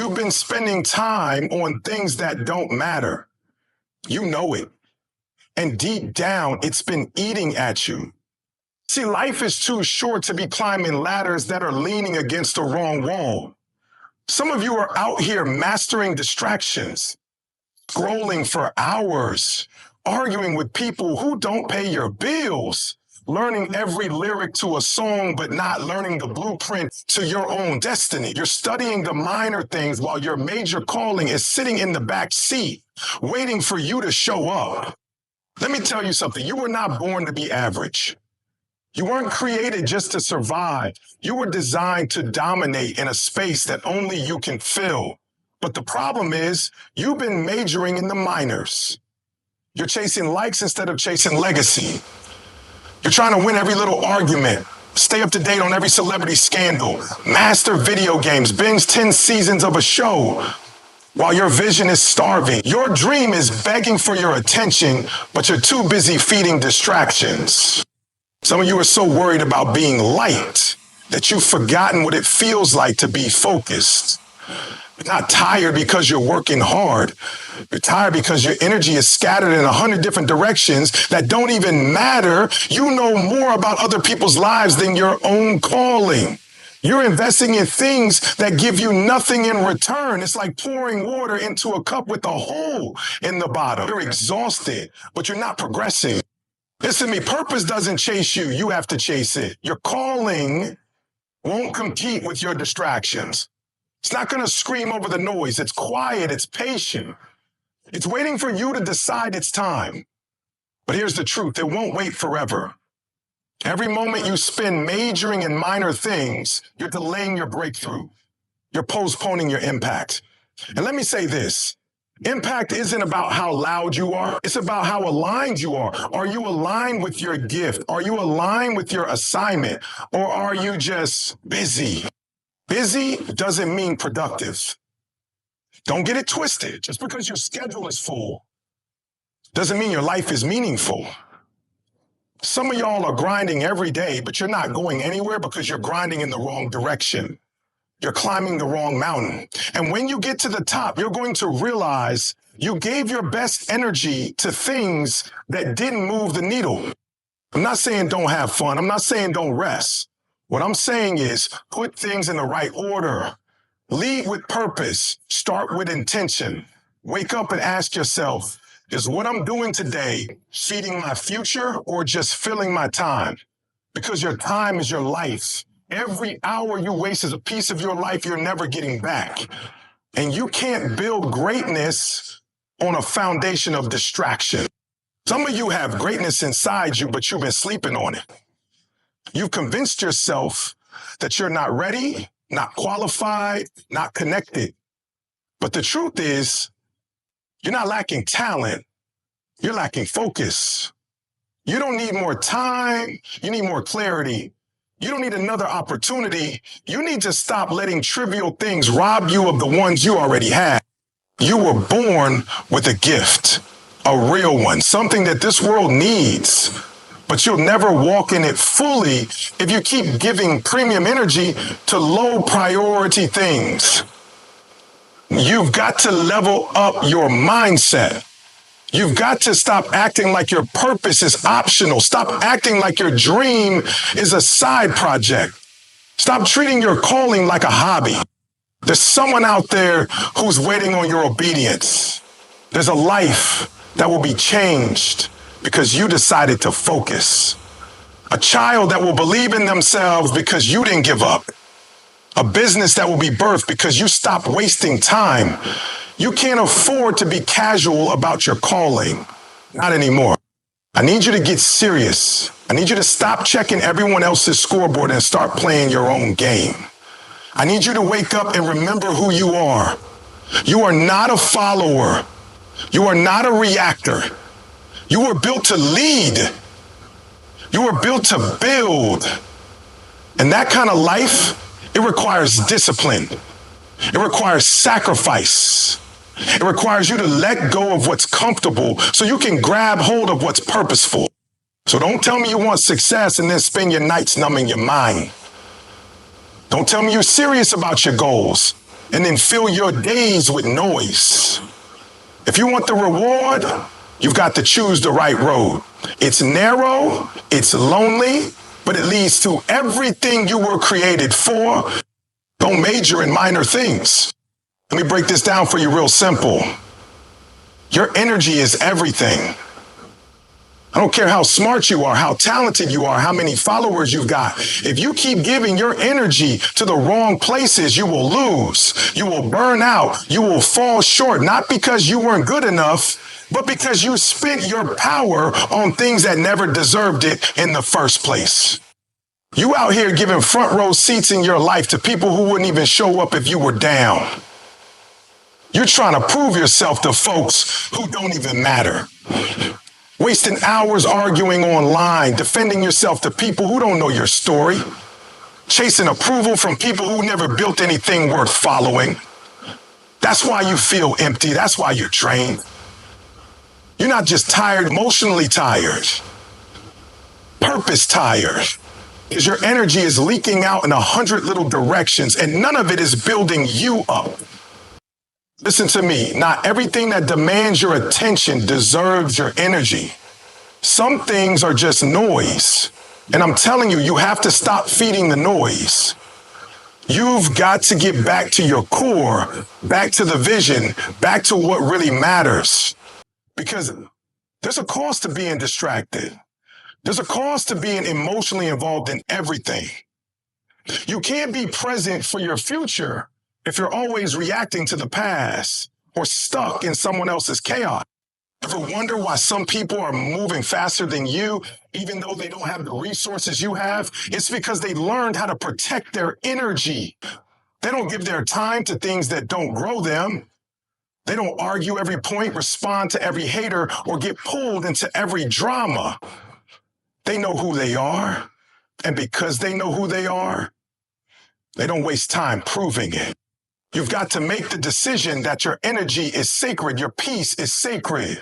You've been spending time on things that don't matter. You know it. And deep down, it's been eating at you. See, life is too short to be climbing ladders that are leaning against the wrong wall. Some of you are out here mastering distractions, scrolling for hours, arguing with people who don't pay your bills, learning every lyric to a song, but not learning the blueprint to your own destiny. You're studying the minor things while your major calling is sitting in the back seat, waiting for you to show up. Let me tell you something. You were not born to be average. You weren't created just to survive. You were designed to dominate in a space that only you can fill. But the problem is, you've been majoring in the minors. You're chasing likes instead of chasing legacy. You're trying to win every little argument, stay up to date on every celebrity scandal, master video games, binge 10 seasons of a show, while your vision is starving. Your dream is begging for your attention, but you're too busy feeding distractions. Some of you are so worried about being liked that you've forgotten what it feels like to be focused. You're not tired because you're working hard. You're tired because your energy is scattered in 100 different directions that don't even matter. You know more about other people's lives than your own calling. You're investing in things that give you nothing in return. It's like pouring water into a cup with a hole in the bottom. You're exhausted, but you're not progressing. Listen to me, purpose doesn't chase you. You have to chase it. Your calling won't compete with your distractions. It's not going to scream over the noise. It's quiet. It's patient. It's waiting for you to decide it's time. But here's the truth. It won't wait forever. Every moment you spend majoring in minor things, you're delaying your breakthrough. You're postponing your impact. And let me say this. Impact isn't about how loud you are. It's about how aligned you are. Are you aligned with your gift? Are you aligned with your assignment? Or are you just busy? Busy doesn't mean productive. Don't get it twisted. Just because your schedule is full doesn't mean your life is meaningful. Some of y'all are grinding every day, but you're not going anywhere because you're grinding in the wrong direction. You're climbing the wrong mountain. And when you get to the top, you're going to realize you gave your best energy to things that didn't move the needle. I'm not saying don't have fun. I'm not saying don't rest. What I'm saying is put things in the right order. Lead with purpose. Start with intention. Wake up and ask yourself, is what I'm doing today feeding my future or just filling my time? Because your time is your life. Every hour you waste is a piece of your life you're never getting back. And you can't build greatness on a foundation of distraction. Some of you have greatness inside you, but you've been sleeping on it. You've convinced yourself that you're not ready, not qualified, not connected. But the truth is, you're not lacking talent. You're lacking focus. You don't need more time. You need more clarity. You don't need another opportunity. You need to stop letting trivial things rob you of the ones you already had. You were born with a gift, a real one, something that this world needs, but you'll never walk in it fully if you keep giving premium energy to low priority things. You've got to level up your mindset. You've got to stop acting like your purpose is optional. Stop acting like your dream is a side project. Stop treating your calling like a hobby. There's someone out there who's waiting on your obedience. There's a life that will be changed because you decided to focus. A child that will believe in themselves because you didn't give up. A business that will be birthed because you stopped wasting time. You can't afford to be casual about your calling. Not anymore. I need you to get serious. I need you to stop checking everyone else's scoreboard and start playing your own game. I need you to wake up and remember who you are. You are not a follower. You are not a reactor. You were built to lead. You were built to build. And that kind of life, it requires discipline. It requires sacrifice. It requires you to let go of what's comfortable so you can grab hold of what's purposeful. So don't tell me you want success and then spend your nights numbing your mind. Don't tell me you're serious about your goals and then fill your days with noise. If you want the reward, you've got to choose the right road. It's narrow, it's lonely, but it leads to everything you were created for. Don't major in minor things. Let me break this down for you real simple. Your energy is everything. I don't care how smart you are, how talented you are, how many followers you've got. If you keep giving your energy to the wrong places, you will lose. You will burn out. You will fall short, not because you weren't good enough, but because you spent your power on things that never deserved it in the first place. You out here giving front row seats in your life to people who wouldn't even show up if you were down. You're trying to prove yourself to folks who don't even matter. Wasting hours arguing online, defending yourself to people who don't know your story, chasing approval from people who never built anything worth following. That's why you feel empty. That's why you're drained. You're not just tired, emotionally tired, purpose tired, because your energy is leaking out in 100 little directions and none of it is building you up. Listen to me, not everything that demands your attention deserves your energy. Some things are just noise. And I'm telling you, you have to stop feeding the noise. You've got to get back to your core, back to the vision, back to what really matters. Because there's a cost to being distracted. There's a cost to being emotionally involved in everything. You can't be present for your future if you're always reacting to the past or stuck in someone else's chaos. Ever wonder why some people are moving faster than you, even though they don't have the resources you have? It's because they learned how to protect their energy. They don't give their time to things that don't grow them. They don't argue every point, respond to every hater, or get pulled into every drama. They know who they are. And because they know who they are, they don't waste time proving it. You've got to make the decision that your energy is sacred. Your peace is sacred.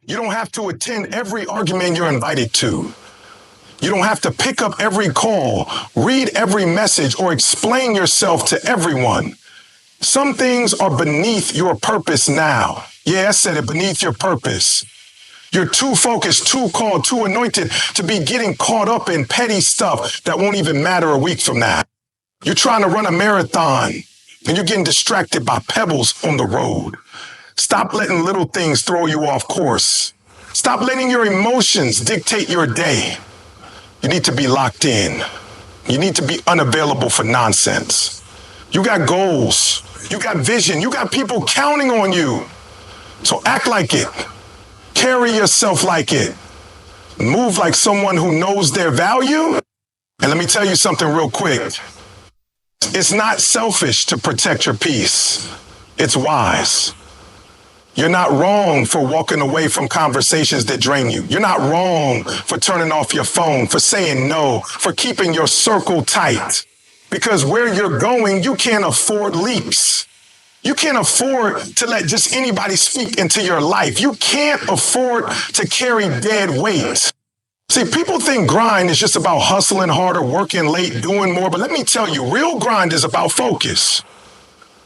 You don't have to attend every argument you're invited to. You don't have to pick up every call, read every message, or explain yourself to everyone. Some things are beneath your purpose now. Yeah, I said it, beneath your purpose. You're too focused, too called, too anointed to be getting caught up in petty stuff that won't even matter a week from now. You're trying to run a marathon and you're getting distracted by pebbles on the road. Stop letting little things throw you off course. Stop letting your emotions dictate your day. You need to be locked in. You need to be unavailable for nonsense. You got goals. You got vision. You got people counting on you. So act like it. Carry yourself like it. Move like someone who knows their value. And let me tell you something real quick. It's not selfish to protect your peace. It's wise. You're not wrong for walking away from conversations that drain you. You're not wrong for turning off your phone, for saying no, for keeping your circle tight. Because where you're going, you can't afford leaks. You can't afford to let just anybody speak into your life. You can't afford to carry dead weight. See, people think grind is just about hustling harder, working late, doing more. But let me tell you, real grind is about focus.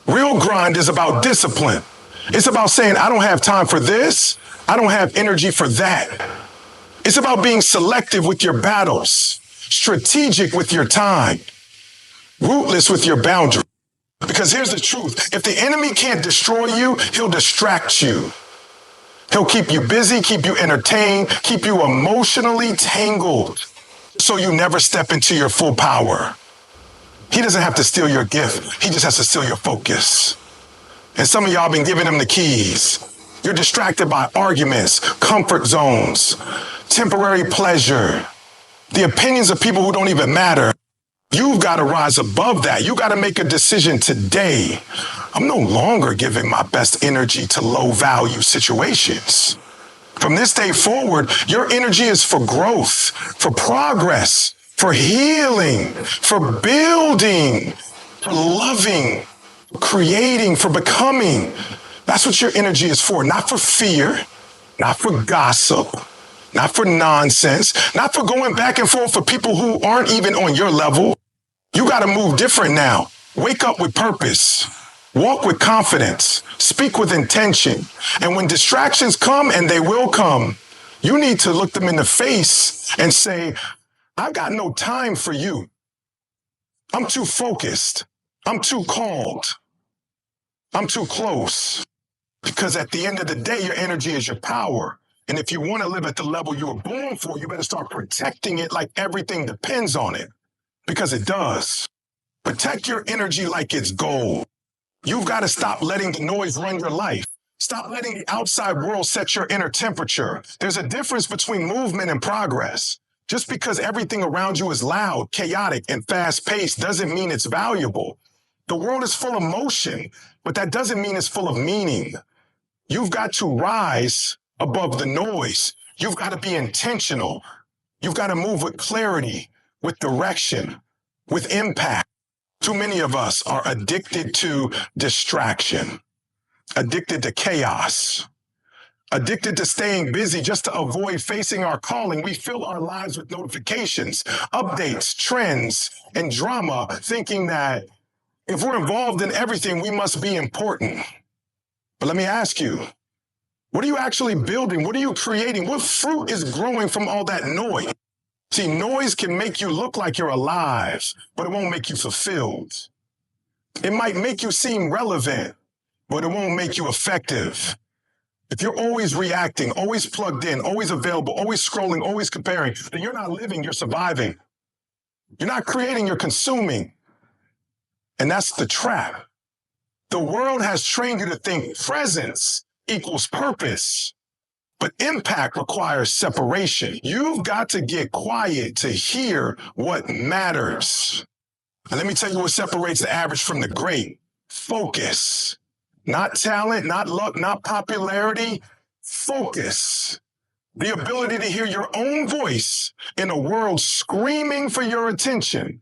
Real grind is about discipline. It's about saying, I don't have time for this. I don't have energy for that. It's about being selective with your battles, strategic with your time, ruthless with your boundaries. Because here's the truth. If the enemy can't destroy you, he'll distract you. He'll keep you busy, keep you entertained, keep you emotionally tangled so you never step into your full power. He doesn't have to steal your gift. He just has to steal your focus. And some of y'all been giving him the keys. You're distracted by arguments, comfort zones, temporary pleasure, the opinions of people who don't even matter. You've got to rise above that. You got to make a decision today. I'm no longer giving my best energy to low value situations. From this day forward, your energy is for growth, for progress, for healing, for building, for loving, for creating, for becoming. That's what your energy is for, not for fear, not for gossip, not for nonsense, not for going back and forth for people who aren't even on your level. You got to move different now. Wake up with purpose. Walk with confidence, speak with intention. And when distractions come, and they will come, you need to look them in the face and say, I got no time for you. I'm too focused. I'm too called. I'm too close. Because at the end of the day, your energy is your power. And if you want to live at the level you were born for, you better start protecting it like everything depends on it. Because it does. Protect your energy like it's gold. You've got to stop letting the noise run your life. Stop letting the outside world set your inner temperature. There's a difference between movement and progress. Just because everything around you is loud, chaotic, and fast-paced doesn't mean it's valuable. The world is full of motion, but that doesn't mean it's full of meaning. You've got to rise above the noise. You've got to be intentional. You've got to move with clarity, with direction, with impact. Too many of us are addicted to distraction, addicted to chaos, addicted to staying busy just to avoid facing our calling. We fill our lives with notifications, updates, trends, and drama, thinking that if we're involved in everything, we must be important. But let me ask you, what are you actually building? What are you creating? What fruit is growing from all that noise? See, noise can make you look like you're alive, but it won't make you fulfilled. It might make you seem relevant, but it won't make you effective. If you're always reacting, always plugged in, always available, always scrolling, always comparing, then you're not living, you're surviving. You're not creating, you're consuming. And that's the trap. The world has trained you to think presence equals purpose. But impact requires separation. You've got to get quiet to hear what matters. And let me tell you what separates the average from the great. Focus. Not talent, not luck, not popularity. Focus. The ability to hear your own voice in a world screaming for your attention.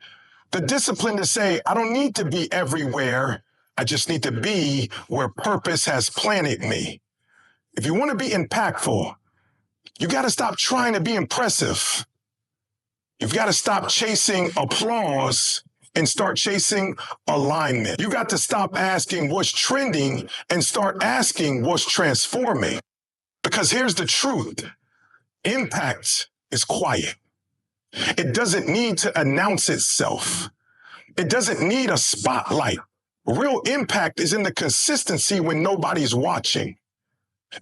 The discipline to say, I don't need to be everywhere. I just need to be where purpose has planted me. If you want to be impactful, you got to stop trying to be impressive. You've got to stop chasing applause and start chasing alignment. You got to stop asking what's trending and start asking what's transforming. Because here's the truth. Impact is quiet. It doesn't need to announce itself. It doesn't need a spotlight. Real impact is in the consistency when nobody's watching.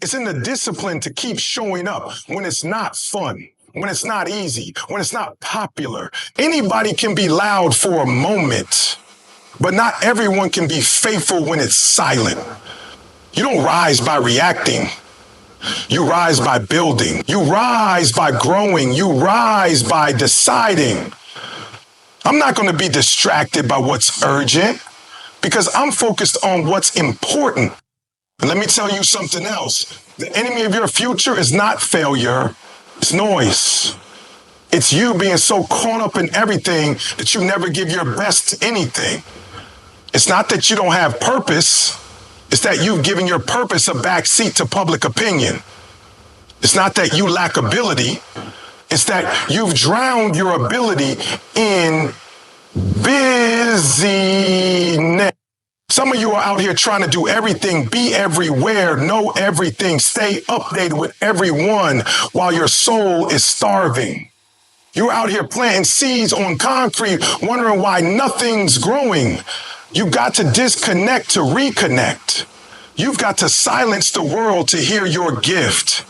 It's in the discipline to keep showing up when it's not fun, when it's not easy, when it's not popular. Anybody can be loud for a moment, but not everyone can be faithful when it's silent. You don't rise by reacting. You rise by building. You rise by growing. You rise by deciding. I'm not going to be distracted by what's urgent because I'm focused on what's important. And let me tell you something else. The enemy of your future is not failure. It's noise. It's you being so caught up in everything that you never give your best to anything. It's not that you don't have purpose. It's that you've given your purpose a backseat to public opinion. It's not that you lack ability. It's that you've drowned your ability in busyness. Some of you are out here trying to do everything, be everywhere, know everything, stay updated with everyone while your soul is starving. You're out here planting seeds on concrete, wondering why nothing's growing. You've got to disconnect to reconnect. You've got to silence the world to hear your gift.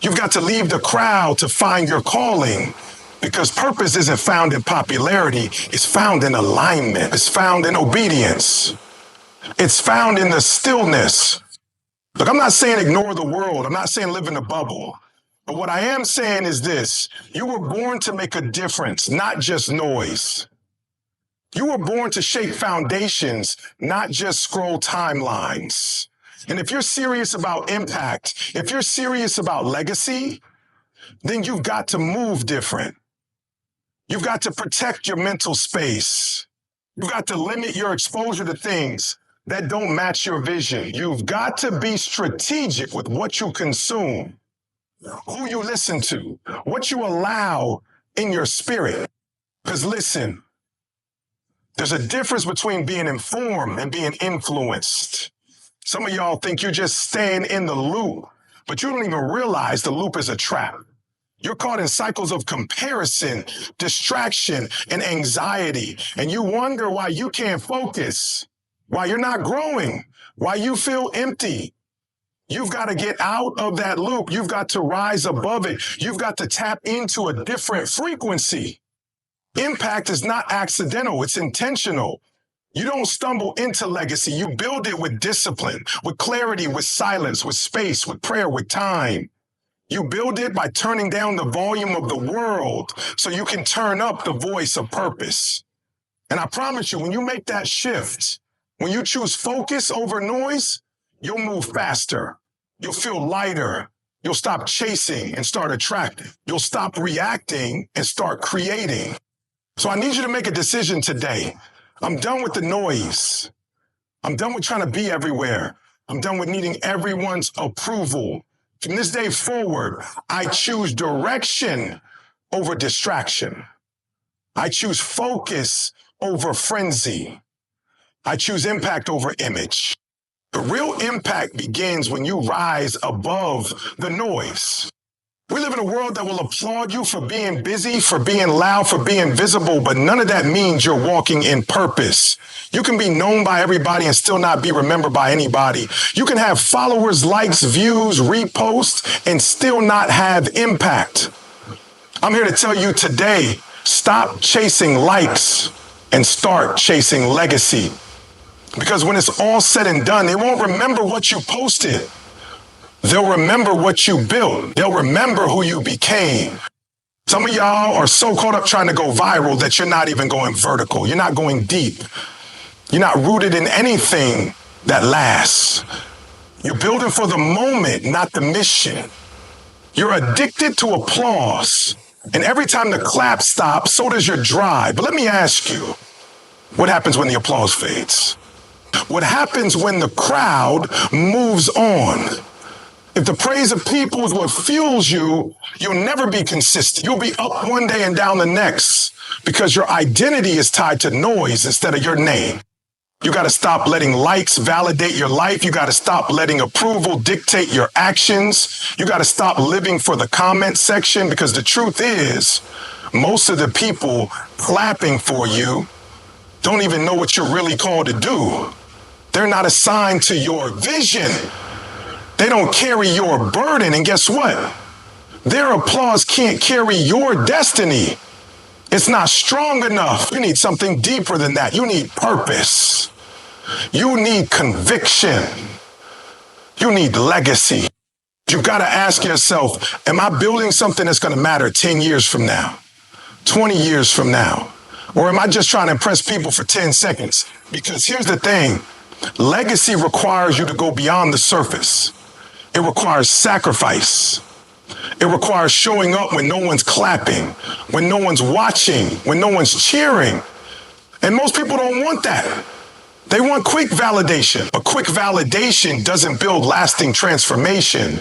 You've got to leave the crowd to find your calling. Because purpose isn't found in popularity, it's found in alignment. It's found in obedience. It's found in the stillness. Look, I'm not saying ignore the world. I'm not saying live in a bubble. But what I am saying is this. You were born to make a difference, not just noise. You were born to shape foundations, not just scroll timelines. And if you're serious about impact, if you're serious about legacy, then you've got to move different. You've got to protect your mental space. You've got to limit your exposure to things that don't match your vision. You've got to be strategic with what you consume, who you listen to, what you allow in your spirit. Because listen, There's a difference between being informed and being influenced. Some of y'all think you're just staying in the loop, but you don't even realize the loop is a trap. You're caught in cycles of comparison, distraction, and anxiety, and you wonder why you can't focus, why you're not growing, why you feel empty. You've got to get out of that loop. You've got to rise above it. You've got to tap into a different frequency. Impact is not accidental, it's intentional. You don't stumble into legacy. You build it with discipline, with clarity, with silence, with space, with prayer, with time. You build it by turning down the volume of the world so you can turn up the voice of purpose. And I promise you, when you make that shift, when you choose focus over noise, you'll move faster. You'll feel lighter. You'll stop chasing and start attracting. You'll stop reacting and start creating. So I need you to make a decision today. I'm done with the noise. I'm done with trying to be everywhere. I'm done with needing everyone's approval. From this day forward, I choose direction over distraction. I choose focus over frenzy. I choose impact over image. The real impact begins when you rise above the noise. We live in a world that will applaud you for being busy, for being loud, for being visible, but none of that means you're walking in purpose. You can be known by everybody and still not be remembered by anybody. You can have followers, likes, views, reposts, and still not have impact. I'm here to tell you today, stop chasing likes and start chasing legacy. Because when it's all said and done, they won't remember what you posted. They'll remember what you built. They'll remember who you became. Some of y'all are so caught up trying to go viral that you're not even going vertical. You're not going deep. You're not rooted in anything that lasts. You're building for the moment, not the mission. You're addicted to applause. And every time the clap stops, so does your drive. But let me ask you, what happens when the applause fades? What happens when the crowd moves on? If the praise of people is what fuels you, you'll never be consistent. You'll be up one day and down the next because your identity is tied to noise instead of your name. You got to stop letting likes validate your life. You got to stop letting approval dictate your actions. You got to stop living for the comment section because the truth is, most of the people clapping for you don't even know what you're really called to do. They're not assigned to your vision. They don't carry your burden. And guess what? Their applause can't carry your destiny. It's not strong enough. You need something deeper than that. You need purpose. You need conviction. You need legacy. You've got to ask yourself, am I building something that's going to matter 10 years from now, 20 years from now? Or am I just trying to impress people for 10 seconds? Because here's the thing. Legacy requires you to go beyond the surface. It requires sacrifice. It requires showing up when no one's clapping, when no one's watching, when no one's cheering. And most people don't want that. They want quick validation. But quick validation doesn't build lasting transformation.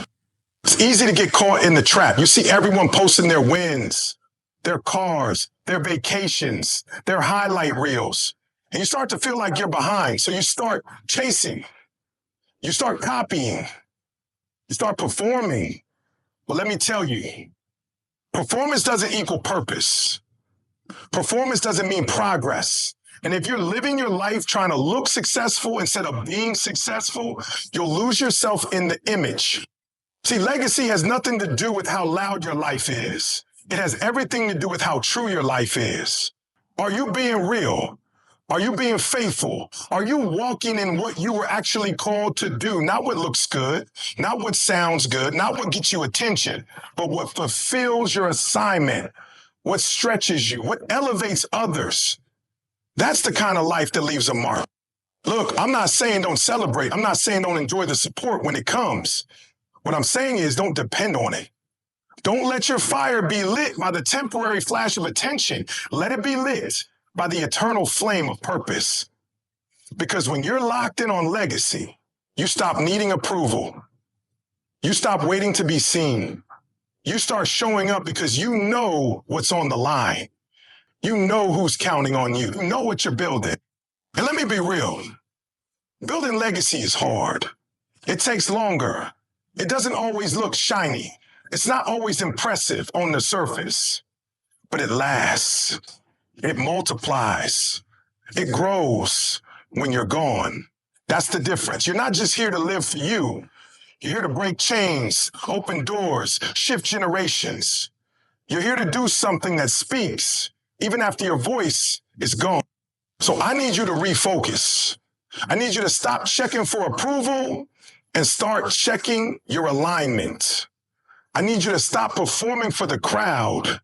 It's easy to get caught in the trap. You see everyone posting their wins, their cars, their vacations, their highlight reels. And you start to feel like you're behind. So you start chasing. You start copying. You start performing. But let me tell you, performance doesn't equal purpose. Performance doesn't mean progress. And if you're living your life trying to look successful instead of being successful, you'll lose yourself in the image. See, legacy has nothing to do with how loud your life is. It has everything to do with how true your life is. Are you being real? Are you being faithful? Are you walking in what you were actually called to do? Not what looks good, not what sounds good, not what gets you attention, but what fulfills your assignment, what stretches you, what elevates others. That's the kind of life that leaves a mark. Look, I'm not saying don't celebrate. I'm not saying don't enjoy the support when it comes. What I'm saying is don't depend on it. Don't let your fire be lit by the temporary flash of attention. Let it be lit by the eternal flame of purpose. Because when you're locked in on legacy, you stop needing approval. You stop waiting to be seen. You start showing up because you know what's on the line. You know who's counting on you. You know what you're building. And let me be real. Building legacy is hard. It takes longer. It doesn't always look shiny. It's not always impressive on the surface, but it lasts. It multiplies. It grows when you're gone. That's the difference. You're not just here to live for you. You're here to break chains, open doors, shift generations. You're here to do something that speaks, even after your voice is gone. So I need you to refocus. I need you to stop checking for approval and start checking your alignment. I need you to stop performing for the crowd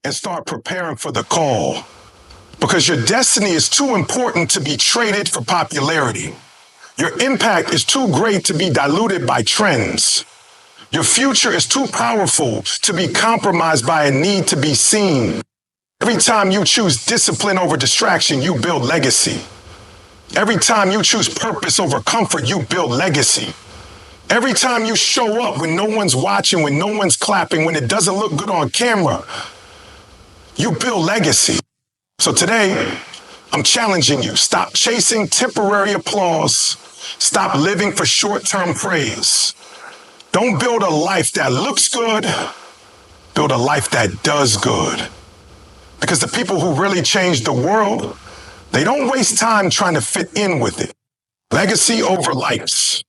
and start preparing for the call. Because your destiny is too important to be traded for popularity. Your impact is too great to be diluted by trends. Your future is too powerful to be compromised by a need to be seen. Every time you choose discipline over distraction, you build legacy. Every time you choose purpose over comfort, you build legacy. Every time you show up when no one's watching, when no one's clapping, when it doesn't look good on camera, you build legacy. So today, I'm challenging you. Stop chasing temporary applause. Stop living for short-term praise. Don't build a life that looks good. Build a life that does good. Because the people who really change the world, they don't waste time trying to fit in with it. Legacy over likes.